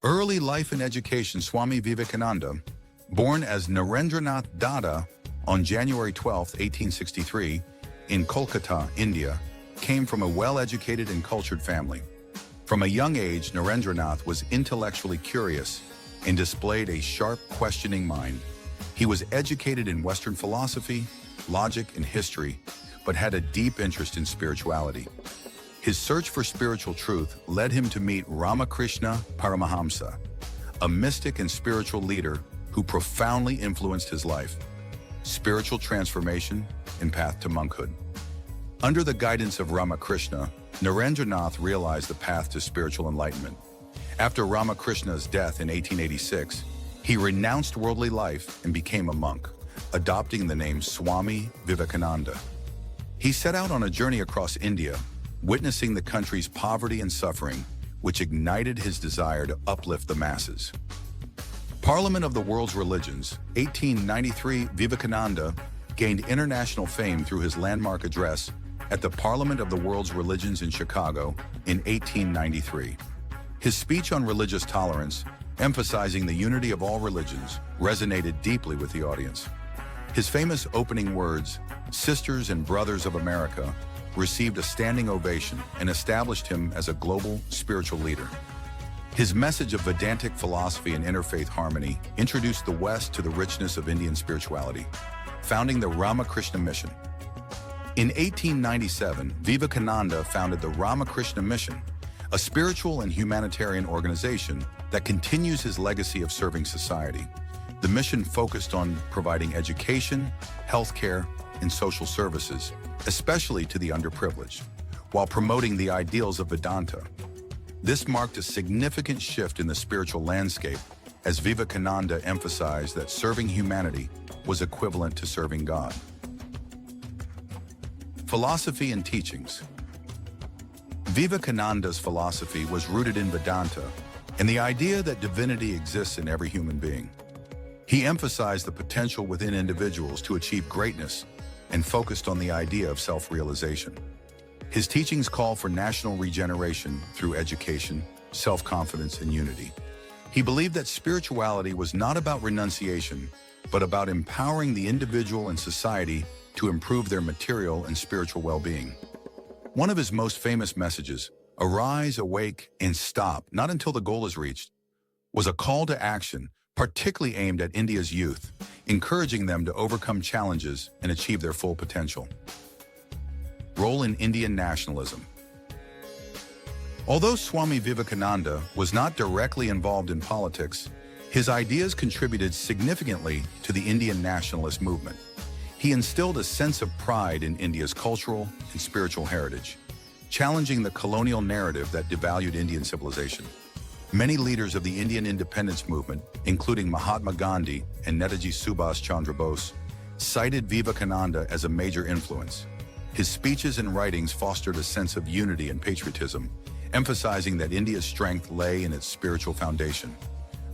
Early life and education. Swami Vivekananda, born as Narendranath Dada on January 12, 1863, in Kolkata, India, came from a well-educated and cultured family. From a young age, Narendranath was intellectually curious and displayed a sharp, questioning mind. He was educated in Western philosophy, logic, and history, but had a deep interest in spirituality. His search for spiritual truth led him to meet Ramakrishna Paramahamsa, a mystic and spiritual leader who profoundly influenced his life, spiritual transformation, and path to monkhood. Under the guidance of Ramakrishna, Narendranath realized the path to spiritual enlightenment. After Ramakrishna's death in 1886, he renounced worldly life and became a monk, adopting the name Swami Vivekananda. He set out on a journey across India, witnessing the country's poverty and suffering, which ignited his desire to uplift the masses. Parliament of the World's Religions, 1893. Vivekananda gained international fame through his landmark address at the Parliament of the World's Religions in Chicago in 1893. His speech on religious tolerance, emphasizing the unity of all religions, resonated deeply with the audience. His famous opening words, "Sisters and Brothers of America," received a standing ovation and established him as a global spiritual leader. His message of Vedantic philosophy and interfaith harmony introduced the West to the richness of Indian spirituality, founding the Ramakrishna Mission. In 1897, Vivekananda founded the Ramakrishna Mission, a spiritual and humanitarian organization that continues his legacy of serving society. The mission focused on providing education, healthcare, and social services, especially to the underprivileged, while promoting the ideals of Vedanta. This marked a significant shift in the spiritual landscape as Vivekananda emphasized that serving humanity was equivalent to serving God. Philosophy and teachings. Vivekananda's philosophy was rooted in Vedanta and the idea that divinity exists in every human being. He emphasized the potential within individuals to achieve greatness and focused on the idea of self-realization. His teachings call for national regeneration through education, self-confidence, and unity. He believed that spirituality was not about renunciation, but about empowering the individual and society to improve their material and spiritual well-being. One of his most famous messages, "Arise, awake, and stop, not until the goal is reached," was a call to action, particularly aimed at India's youth, encouraging them to overcome challenges and achieve their full potential. Role in Indian nationalism. Although Swami Vivekananda was not directly involved in politics, his ideas contributed significantly to the Indian nationalist movement. He instilled a sense of pride in India's cultural and spiritual heritage, challenging the colonial narrative that devalued Indian civilization. Many leaders of the Indian independence movement, including Mahatma Gandhi and Netaji Subhas Chandra Bose, cited Vivekananda as a major influence. His speeches and writings fostered a sense of unity and patriotism, emphasizing that India's strength lay in its spiritual foundation.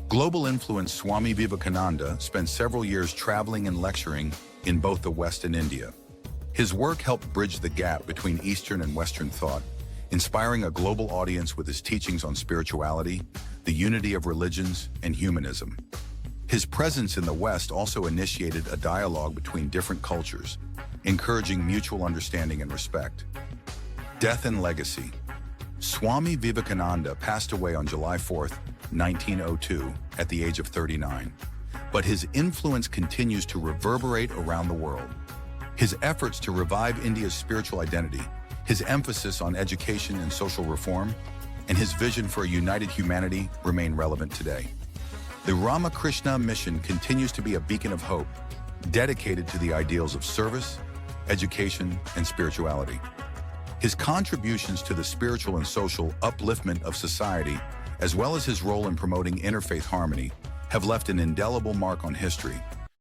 Global influence. Swami Vivekananda spent several years traveling and lecturing in both the West and India. His work helped bridge the gap between Eastern and Western thought, inspiring a global audience with his teachings on spirituality, the unity of religions, and humanism. His presence in the West also initiated a dialogue between different cultures, encouraging mutual understanding and respect. Death and legacy. Swami Vivekananda passed away on July 4, 1902, at the age of 39. But his influence continues to reverberate around the world. His efforts to revive India's spiritual identity, his emphasis on education and social reform, and his vision for a united humanity remain relevant today. The Ramakrishna Mission continues to be a beacon of hope, dedicated to the ideals of service, education, and spirituality. His contributions to the spiritual and social upliftment of society, as well as his role in promoting interfaith harmony, have left an indelible mark on history,